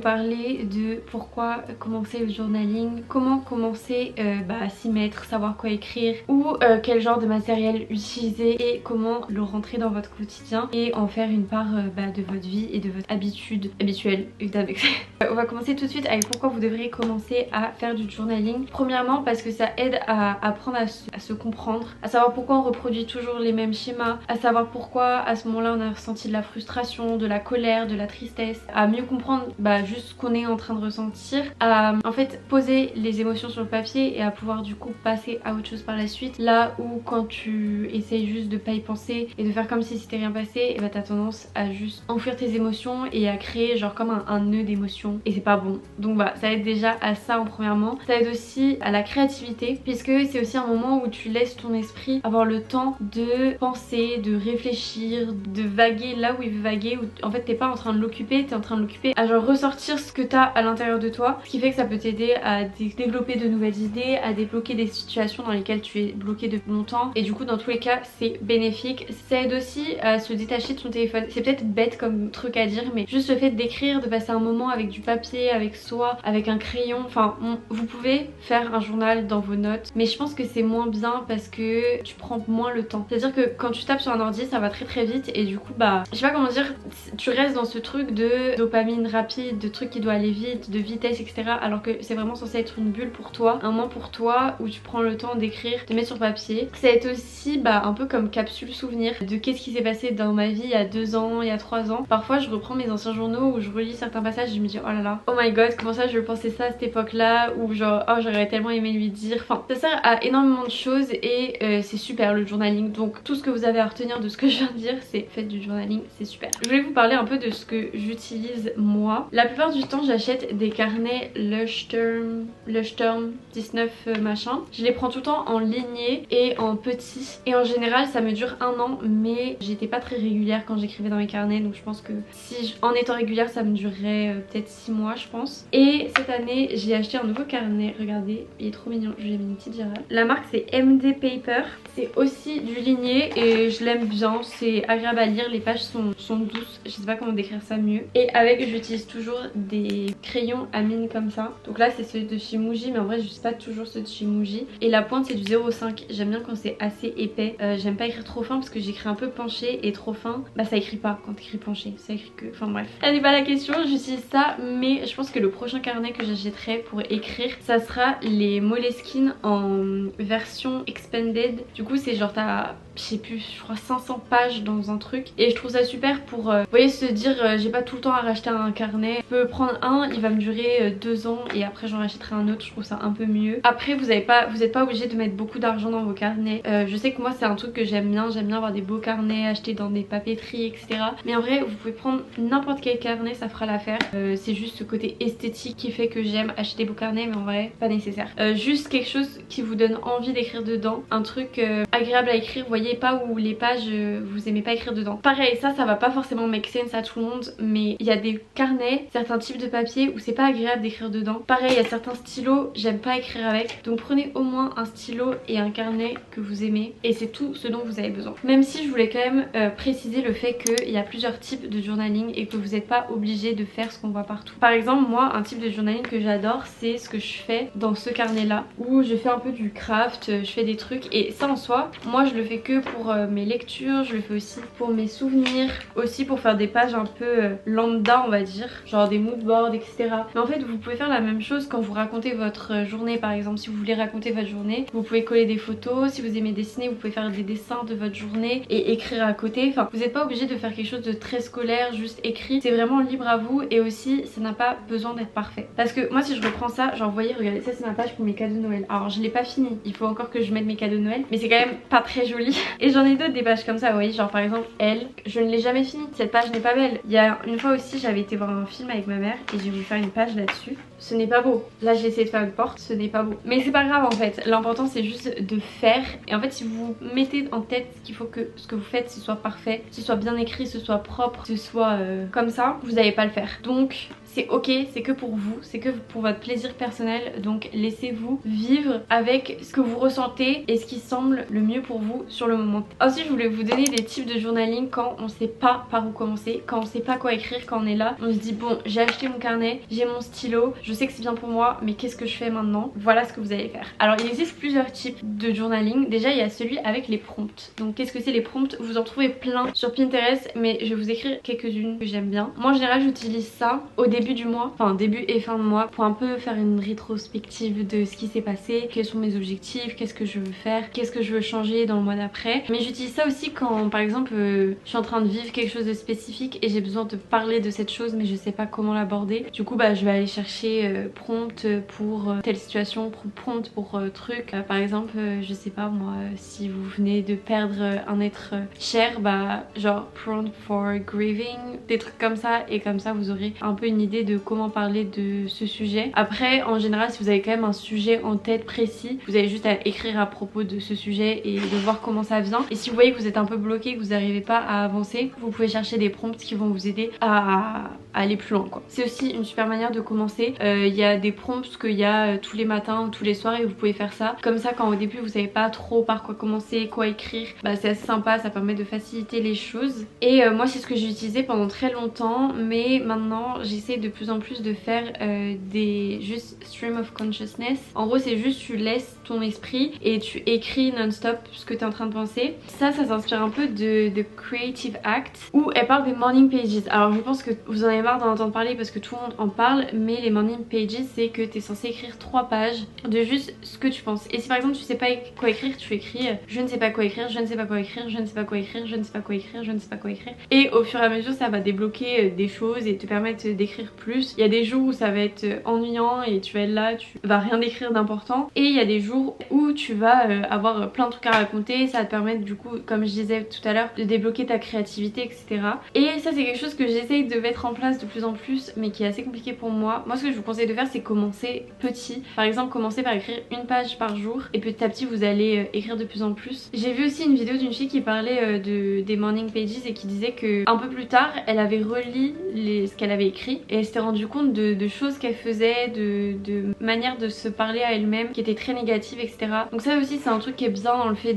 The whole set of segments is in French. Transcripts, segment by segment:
parler de pourquoi commencer le journaling, comment commencer à s'y mettre, savoir quoi écrire ou quel genre de matériel utiliser et comment le rentrer dans votre quotidien et en faire une part de votre vie et de votre habitude habituelle évidemment. On va commencer tout de suite avec pourquoi vous devriez commencer à faire du journaling. Premièrement parce que ça aide à apprendre à se comprendre, à savoir pourquoi on reproduit toujours les mêmes schémas, à savoir pourquoi à ce moment-là on a ressenti de la frustration, de la colère, de la tristesse, à mieux comprendre juste ce qu'on est en train de ressentir, à en fait poser les émotions sur le papier et à pouvoir du coup passer à autre chose par la suite. Là où quand tu essayes juste de pas y penser et de faire comme si c'était rien passé, et t'as tendance à juste enfuir tes émotions et à créer genre comme un nœud d'émotions et c'est pas bon. Donc ça aide déjà à ça en premièrement. Ça aide aussi à la créativité puisque c'est aussi un moment où tu laisses ton esprit avoir le temps de penser, de réfléchir, de vaguer là où il veut vaguer, où en fait t'es pas en train de l'occuper, t'es en train de l'occuper à genre ressortir ce que t'as à l'intérieur de toi, ce qui fait que ça peut t'aider à développer de nouvelles idées, à débloquer des situations dans lesquelles tu es bloqué depuis longtemps et du coup dans tous les cas c'est bénéfique. Ça aide aussi à se détacher de son téléphone. C'est peut-être bête comme truc à dire mais juste le fait d'écrire, de passer un moment avec du papier, avec soi, avec un crayon, enfin vous pouvez faire un journal dans vos notes mais je pense que c'est moins bien parce que tu prends moins le temps. C'est à dire que quand tu tapes sur un ordi ça va très vite et du coup je sais pas comment dire, tu restes dans ce truc de dopamine rapide, de trucs qui doivent aller vite, de vitesse etc, alors que c'est vraiment censé être une bulle pour toi, un moment pour toi où tu prends le temps d'écrire, de mettre sur papier. Ça va être aussi un peu comme capsule souvenir de qu'est-ce qui s'est passé dans ma vie il y a 2 ans, il y a 3 ans. Parfois je reprends mes anciens journaux où je relis certains passages et je me dis oh là là, oh my god comment ça je pensais ça à cette époque là, ou genre oh j'aurais tellement aimé lui dire. Enfin ça sert à énormément de choses et c'est super le journaling. Donc tout ce que vous avez à retenir de ce que je viens de dire c'est faites du journaling, c'est super. Je voulais vous parler un peu de ce que j'utilise moi. La plupart du temps j'achète des carnets Leuchtturm 19 machin. Je les prends tout le temps en lignée et en petit et en général ça me dure 1 an mais j'étais pas très régulière quand j'écrivais dans mes carnets donc je pense que en étant régulière ça me durerait peut-être 6 mois je pense. Et cette année j'ai acheté un nouveau carnet, regardez il est trop mignon, je lui ai mis une petite girafe. La marque c'est MD Paper, c'est aussi du ligné et je l'aime bien, c'est agréable à lire, les pages sont douces, je sais pas comment décrire ça mieux. Et avec j'utilise toujours des crayons à mine comme ça, donc là c'est celui de chez Muji mais en vrai je sais pas toujours ceux de chez Muji et la pointe c'est du 0,5, j'aime bien quand c'est assez épais, j'aime pas écrire trop fin parce que j'écris un peu penché et trop fin ça écrit pas quand t'écris penché, ça écrit que, enfin bref. Ça n'est pas la question, j'utilise ça mais je pense que le prochain carnet que j'achèterai pour écrire ça sera les Moleskine en version expanded. Du coup c'est genre t'as je sais plus, je crois 500 pages dans un truc et je trouve ça super pour vous voyez se dire j'ai pas tout le temps à racheter un carnet, je peux prendre un, il va me durer 2 ans et après j'en rachèterai un autre, je trouve ça un peu mieux. Après vous êtes pas obligé de mettre beaucoup d'argent dans vos carnets, je sais que moi c'est un truc que j'aime bien avoir des beaux carnets achetés dans des papeteries etc, mais en vrai vous pouvez prendre n'importe quel carnet, ça fera l'affaire. C'est juste ce côté esthétique qui fait que j'aime acheter des beaux carnets mais en vrai pas nécessaire, juste quelque chose qui vous donne envie d'écrire dedans, un truc agréable à écrire, vous voyez pas où les pages vous aimez pas écrire dedans. Pareil ça va pas forcément make sense à tout le monde mais il y a des carnets, certains types de papier où c'est pas agréable d'écrire dedans. Pareil il y a certains stylos j'aime pas écrire avec, donc prenez au moins un stylo et un carnet que vous aimez et c'est tout ce dont vous avez besoin. Même si je voulais quand même préciser le fait qu'il y a plusieurs types de journaling et que vous n'êtes pas obligé de faire ce qu'on voit partout. Par exemple moi un type de journaling que j'adore c'est ce que je fais dans ce carnet là où je fais un peu du craft, je fais des trucs et ça en soi moi je le fais que pour mes lectures, je le fais aussi pour mes souvenirs, aussi pour faire des pages un peu lambda on va dire, genre des moodboards etc. Mais en fait vous pouvez faire la même chose quand vous racontez votre journée. Par exemple si vous voulez raconter votre journée vous pouvez coller des photos, si vous aimez dessiner vous pouvez faire des dessins de votre journée et écrire à côté. Enfin vous n'êtes pas obligé de faire quelque chose de très scolaire, juste écrit, c'est vraiment libre à vous et aussi ça n'a pas besoin d'être parfait. Parce que moi si je reprends ça, genre vous voyez regardez ça c'est ma page pour mes cadeaux de Noël. Alors je l'ai pas fini, il faut encore que je mette mes cadeaux de Noël mais c'est quand même pas très joli. Et j'en ai d'autres des pages comme ça vous voyez, genre par exemple elle, je ne l'ai jamais fini, cette page n'est pas belle. Il y a une fois aussi j'avais été voir un film avec ma mère et j'ai voulu faire une page là-dessus, ce n'est pas beau. Là j'ai essayé de faire une porte, ce n'est pas beau. Mais c'est pas grave en fait, l'important c'est juste de faire et en fait si vous mettez en tête qu'il faut que ce que vous faites ce soit parfait, ce soit bien écrit, ce soit propre, ce soit comme ça, vous n'allez pas le faire. Donc c'est ok, c'est que pour vous, c'est que pour votre plaisir personnel, donc laissez-vous vivre avec ce que vous ressentez et ce qui semble le mieux pour vous sur le moment. Ensuite je voulais vous donner des types de journaling quand on sait pas par où commencer, quand on sait pas quoi écrire, quand on est là, on se dit bon j'ai acheté mon carnet, j'ai mon stylo, je sais que c'est bien pour moi mais qu'est-ce que je fais maintenant? Voilà ce que vous allez faire. Alors il existe plusieurs types de journaling. Déjà il y a celui avec les prompts. Donc qu'est-ce que c'est les prompts? Vous en trouvez plein sur Pinterest mais je vais vous écrire quelques-unes que j'aime bien. Moi en général j'utilise ça au début du mois, enfin début et fin de mois, pour un peu faire une rétrospective de ce qui s'est passé, quels sont mes objectifs, qu'est-ce que je veux faire, qu'est-ce que je veux changer dans le mois d'après. Mais j'utilise ça aussi quand par exemple je suis en train de vivre quelque chose de spécifique et j'ai besoin de parler de cette chose mais je sais pas comment l'aborder. Du coup bah je vais aller chercher prompt pour telle situation, prompt pour truc. Par exemple je sais pas moi, si vous venez de perdre un être cher, bah genre prompt for grieving, des trucs comme ça, et comme ça vous aurez un peu une idée de comment parler de ce sujet. Après en général si vous avez quand même un sujet en tête précis, vous avez juste à écrire à propos de ce sujet et de voir comment ça vient. Et si vous voyez que vous êtes un peu bloqué, que vous n'arrivez pas à avancer, vous pouvez chercher des prompts qui vont vous aider à aller plus loin quoi. C'est aussi une super manière de commencer. Il y a des prompts qu'il y a tous les matins ou tous les soirs et vous pouvez faire ça. Comme ça quand au début vous savez pas trop par quoi commencer, quoi écrire, bah c'est assez sympa, ça permet de faciliter les choses. Et moi c'est ce que j'ai utilisé pendant très longtemps, mais maintenant j'essaie de plus en plus de faire des juste stream of consciousness. En gros c'est juste tu laisses ton esprit et tu écris non-stop ce que tu es en train de penser. Ça s'inspire un peu de Creative Act où elle parle des morning pages. Alors je pense que vous en avez marre d'en entendre parler parce que tout le monde en parle, mais les morning pages c'est que tu es censé écrire 3 pages de juste ce que tu penses. Et si par exemple tu sais pas quoi écrire, tu écris je ne sais pas quoi écrire, je ne sais pas quoi écrire, je ne sais pas quoi écrire, je ne sais pas quoi écrire, je ne sais pas quoi écrire. Et au fur et à mesure ça va débloquer des choses et te permettre d'écrire plus. Il y a des jours où ça va être ennuyant et tu vas être là, tu vas rien écrire d'important. Et il y a des jours où tu vas avoir plein de trucs à raconter, ça va te permettre du coup, comme je disais tout à l'heure, de débloquer ta créativité, etc. Et ça c'est quelque chose que j'essaye de mettre en place de plus en plus mais qui est assez compliqué pour moi. Moi ce que je vous conseille de faire c'est commencer petit. Par exemple commencer par écrire une page par jour et petit à petit vous allez écrire de plus en plus. J'ai vu aussi une vidéo d'une fille qui parlait des morning pages et qui disait que un peu plus tard elle avait relu ce qu'elle avait écrit et elle s'était rendue compte de choses qu'elle faisait, de manière de se parler à elle-même qui était très négative, etc. Donc ça aussi c'est un truc qui est bien dans le fait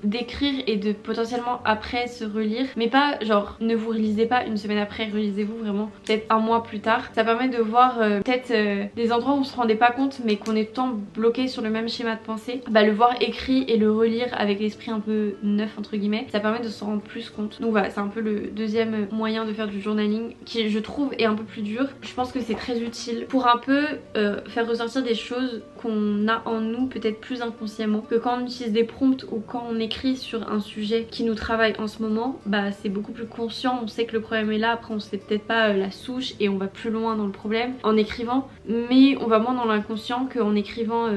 d'écrire et de potentiellement après se relire, mais pas genre ne vous relisez pas une semaine après, relisez-vous vraiment peut-être un mois plus tard. Ça permet de voir peut-être des endroits où on se rendait pas compte mais qu'on est tout le temps bloqué sur le même schéma de pensée. Bah le voir écrit et le relire avec l'esprit un peu neuf entre guillemets, ça permet de s'en rendre plus compte. Donc voilà, c'est un peu le deuxième moyen de faire du journaling qui je trouve est un peu plus dur. Je pense que c'est très utile pour un peu faire ressortir des choses qu'on a en nous peut-être plus inconsciemment, que quand on utilise des prompts ou quand on écrit sur un sujet qui nous travaille en ce moment, bah c'est beaucoup plus conscient, on sait que le problème est là, après on sait peut-être pas la souche et on va plus loin dans le problème en écrivant, mais on va moins dans l'inconscient qu'en écrivant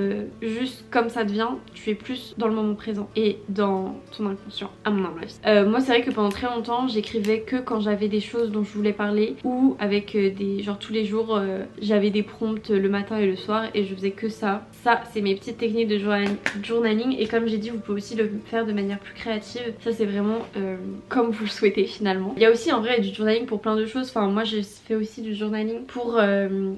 juste comme ça devient, tu es plus dans le moment présent et dans ton inconscient à mon humble avis. Moi c'est vrai que pendant très longtemps j'écrivais que quand j'avais des choses dont je voulais parler ou avec des genre tous les jours j'avais des prompts le matin et le soir et je faisais que ça. Ça c'est mes petites techniques de journaling et comme j'ai dit vous pouvez aussi le faire de manière plus créative. Ça c'est vraiment comme vous le souhaitez finalement. Il y a aussi en vrai du journaling pour plein de choses. Enfin moi je fais aussi du journaling pour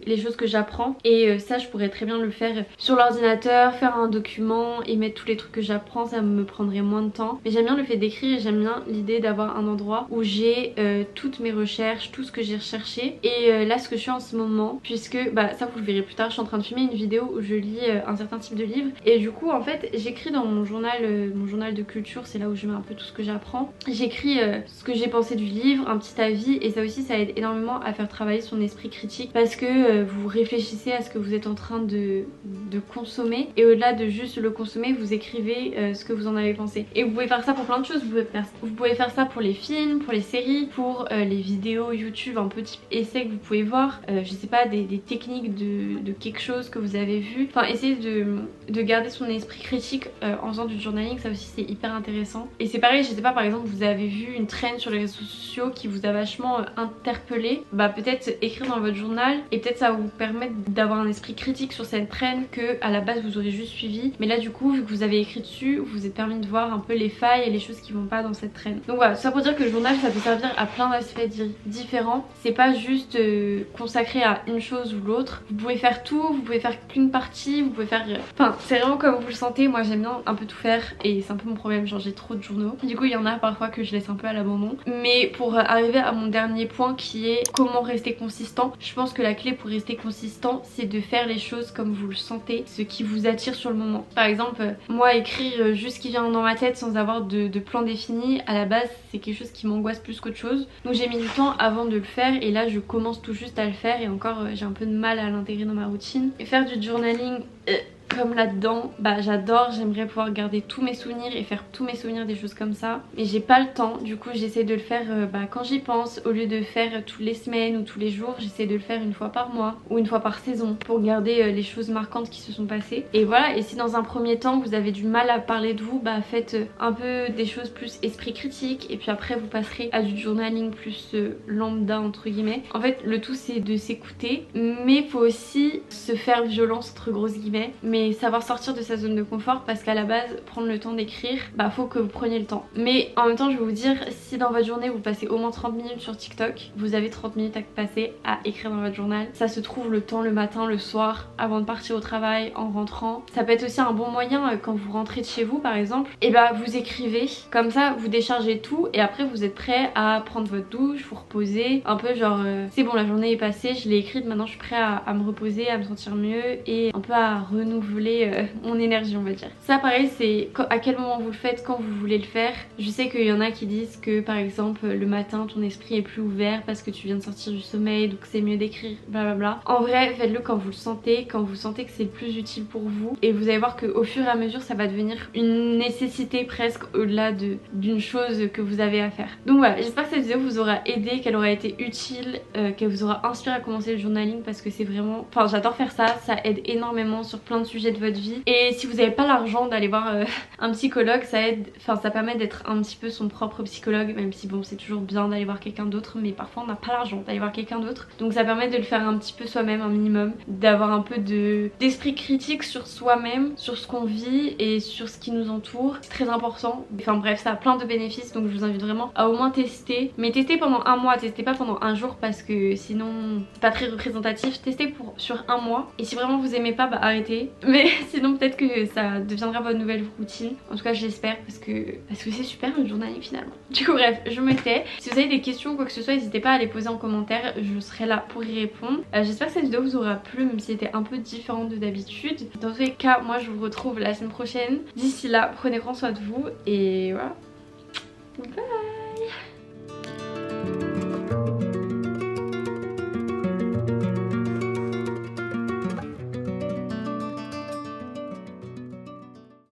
les choses que j'apprends et ça je pourrais très bien le faire sur l'ordinateur, faire un document et mettre tous les trucs que j'apprends, ça me prendrait moins de temps. Mais j'aime bien le fait d'écrire et j'aime bien l'idée d'avoir un endroit où j'ai toutes mes recherches, tout ce que j'ai recherché et là ce que je fais en ce moment, puisque bah ça vous le verrez plus tard, je suis en train de filmer une vidéo où je lis un certain type de livre et du coup en fait j'écris dans mon journal de culture, c'est là où je mets un peu tout ce que j'apprends. J'écris ce que j'ai pensé du livre, un petit avis et ça aussi ça aide énormément à faire travailler son esprit critique parce que vous réfléchissez à ce que vous êtes en train de consommer et au-delà de juste le consommer vous écrivez ce que vous en avez pensé. Et vous pouvez faire ça pour plein de choses, vous pouvez faire ça pour les films, pour les séries, pour les vidéos YouTube un peu type essai que vous pouvez voir, je sais pas des techniques de quelque chose que vous avez vu. Enfin essayez de garder son esprit critique en faisant du journaling, ça aussi c'est hyper intéressant. Et c'est pareil, je sais pas par exemple vous avez vu une trend sur les réseaux sociaux qui vous a vachement interpellé et bah peut-être écrire dans votre journal et peut-être ça va vous permettre d'avoir un esprit critique sur cette trend que à la base vous aurez juste suivi, mais là du coup vu que vous avez écrit dessus, vous vous êtes permis de voir un peu les failles et les choses qui vont pas dans cette trend. Donc voilà, ça pour dire que le journal ça peut servir à plein d'aspects différents, c'est pas juste consacré à une chose ou l'autre, vous pouvez faire tout, vous pouvez faire qu'une partie, vous pouvez faire... Enfin c'est vraiment comme vous le sentez, moi j'aime bien un peu tout faire et c'est un peu mon problème, genre j'ai trop de journaux, du coup il y en a parfois que je laisse un peu à l'abandon. Mais pour arriver à mon dernier point qui est comment rester consistant, je pense que la clé pour rester consistant c'est de faire les choses comme vous le sentez, ce qui vous attire sur le moment. Par exemple moi écrire juste ce qui vient dans ma tête sans avoir de plan défini, à la base c'est quelque chose qui m'angoisse plus qu'autre chose, donc j'ai mis du temps avant de le faire et là je commence tout juste à le faire et encore j'ai un peu de mal à l'intégrer dans ma routine. Et faire du journaling comme là-dedans, bah j'adore, j'aimerais pouvoir garder tous mes souvenirs et faire tous mes souvenirs, des choses comme ça, mais j'ai pas le temps, du coup j'essaie de le faire quand j'y pense, au lieu de faire toutes les semaines ou tous les jours, j'essaie de le faire une fois par mois ou une fois par saison pour garder les choses marquantes qui se sont passées. Et voilà, et si dans un premier temps vous avez du mal à parler de vous, bah faites un peu des choses plus esprit critique et puis après vous passerez à du journaling plus lambda entre guillemets. En fait le tout c'est de s'écouter, mais faut aussi se faire violence entre grosses guillemets, mais savoir sortir de sa zone de confort, parce qu'à la base prendre le temps d'écrire, bah faut que vous preniez le temps. Mais en même temps je vais vous dire, si dans votre journée vous passez au moins 30 minutes sur TikTok, vous avez 30 minutes à passer à écrire dans votre journal. Ça se trouve le temps le matin, le soir, avant de partir au travail, en rentrant. Ça peut être aussi un bon moyen quand vous rentrez de chez vous par exemple, et bah vous écrivez, comme ça vous déchargez tout et après vous êtes prêt à prendre votre douche, vous reposer, un peu genre c'est bon la journée est passée, je l'ai écrite, maintenant je suis prêt à me reposer, à me sentir mieux et un peu à renouveler mon énergie on va dire. Ça pareil c'est à quel moment vous le faites, quand vous voulez le faire. Je sais qu'il y en a qui disent que par exemple le matin ton esprit est plus ouvert parce que tu viens de sortir du sommeil donc c'est mieux d'écrire blablabla. En vrai faites-le quand vous le sentez, quand vous sentez que c'est le plus utile pour vous et vous allez voir qu'au fur et à mesure ça va devenir une nécessité presque au-delà d'une chose que vous avez à faire. Donc voilà, j'espère que cette vidéo vous aura aidé, qu'elle aura été utile, qu'elle vous aura inspiré à commencer le journaling parce que c'est vraiment... Enfin j'adore faire ça, ça aide énormément sur plein de sujets de votre vie et si vous n'avez pas l'argent d'aller voir un psychologue, ça aide, enfin ça permet d'être un petit peu son propre psychologue, même si bon c'est toujours bien d'aller voir quelqu'un d'autre, mais parfois on n'a pas l'argent d'aller voir quelqu'un d'autre, donc ça permet de le faire un petit peu soi-même, un minimum, d'avoir un peu d'esprit critique sur soi-même, sur ce qu'on vit et sur ce qui nous entoure, c'est très important. Enfin bref, ça a plein de bénéfices, donc je vous invite vraiment à au moins tester, mais testez pendant un mois, testez pas pendant un jour parce que sinon c'est pas très représentatif. Testez sur un mois et si vraiment vous aimez pas, bah arrêtez. Mais sinon peut-être que ça deviendra votre nouvelle routine. En tout cas j'espère parce que c'est super le journaling finalement. Du coup bref, je me tais. Si vous avez des questions ou quoi que ce soit, n'hésitez pas à les poser en commentaire. Je serai là pour y répondre. J'espère que cette vidéo vous aura plu, même si elle était un peu différente de d'habitude. Dans tous les cas, moi je vous retrouve la semaine prochaine. D'ici là, prenez grand soin de vous et voilà. Bye.